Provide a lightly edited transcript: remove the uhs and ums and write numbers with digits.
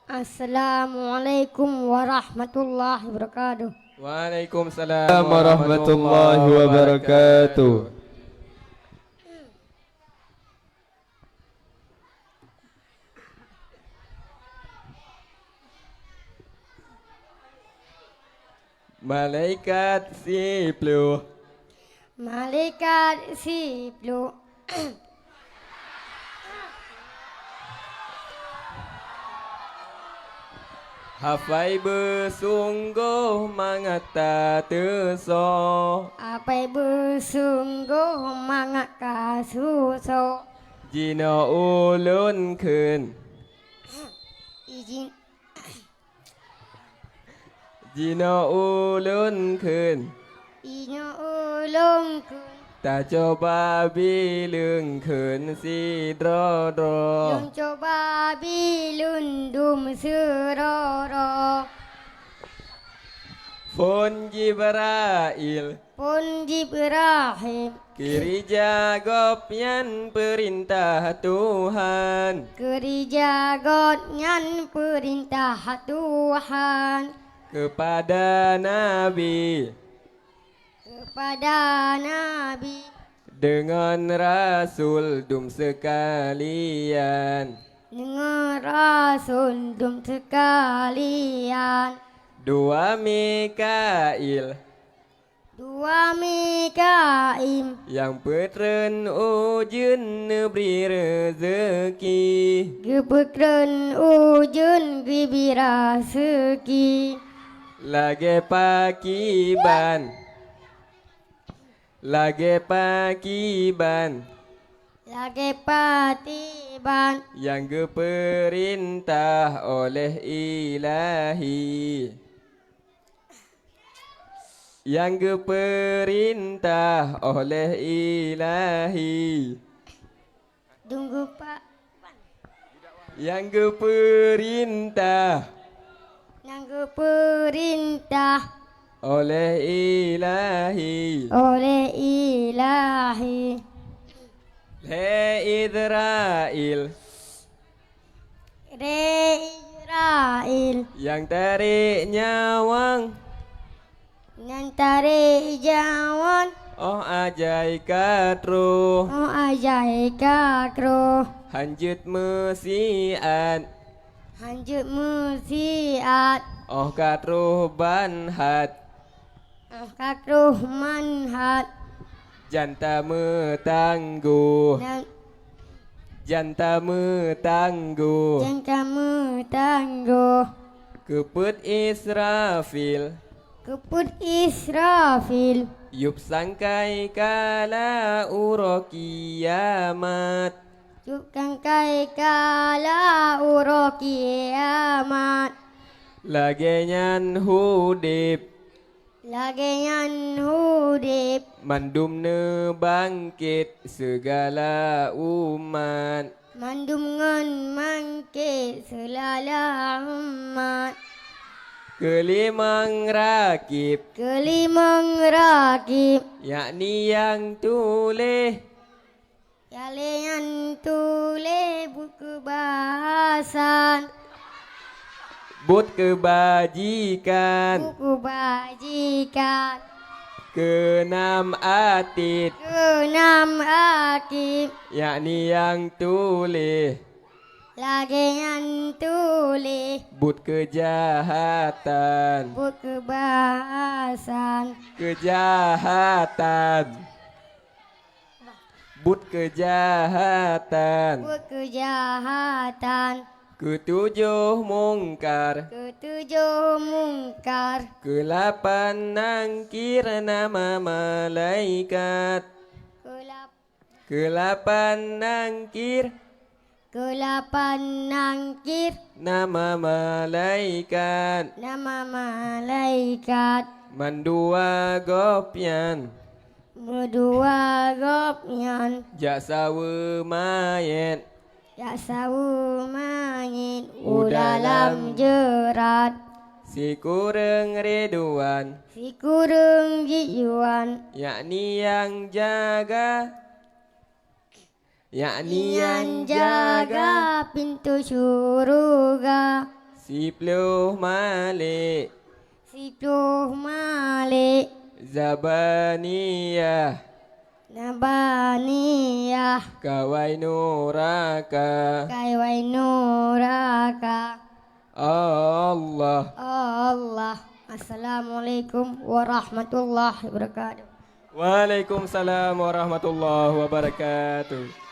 Assalamualaikum warahmatullahi wabarakatuh. Waalaikumsalam warahmatullahi wabarakatuh. Malaikat siplu Malaikat siplu hafai bersungguh mangata teso apa bersungguh mangat kasuso jina ulun kun izin jina ulun kun inyo ulung kun ta coba bilung kun si dro dro yung coba bilundum seroro Fon Jibrail pun Jibrahim kiri jagopyan perintah Tuhan kerja godnyan perintah Tuhan kepada Nabi kepada Nabi dengan Rasul dum sekalian dengan Rasul dum sekalian dua Mikail dua Mikaim yang petren ujun beri rezeki gebekren ujun gibira seki lage pakiban lage pakiban lagi patiban yang diperintah oleh ilahi yang diperintah oleh ilahi tunggu pak yang diperintah nanggu perintah oleh ilahi oleh ilahi He Israel re Israel yang tarik nyawang Nantare jawan oh ajai katru o ajai kakro hanjut mesian hanjut musiat oh katru banhat kakro manhat janta metangguh dan janta metangguh yang kamu tangguh keput Israfil keput Israfil yup sangkai kala uro kiamat Cukang kai kala uro kiamat lagenyan hudip Lagian hudip mandum ne bangkit segala umat Mandum ngon mangke selala umat kelimang rakib Kelimang rakib yakni yang tuleh Kalian tulis buku bahasan but kebajikan Buku bajikan keenam atit Keenam akib yakni yang tuleh Lagian tulis but kejahatan buku bahasan kejahatan but kejahatan Buku kejahatan ketujuh mungkar Ketujuh mungkar kelapan nangkir nama malaikat Kelap kelapan nangkir Kelapan nangkir nama malaikat Nama malaikat mandua gopyan Berdua gopnyan jaksawe mayat Ya sawu mangin Udalam jerat si kureng reduan Si kurung jijuan yakni yang jaga yakni yang Yang jaga pintu surga 10 Malik 10 Malik Zabaniyah Nabaniyah Kawainuraka Kaiwainuraka Allah. Allah. Assalamualaikum warahmatullahi wabarakatuh. Waalaikumsalam warahmatullahi wabarakatuh.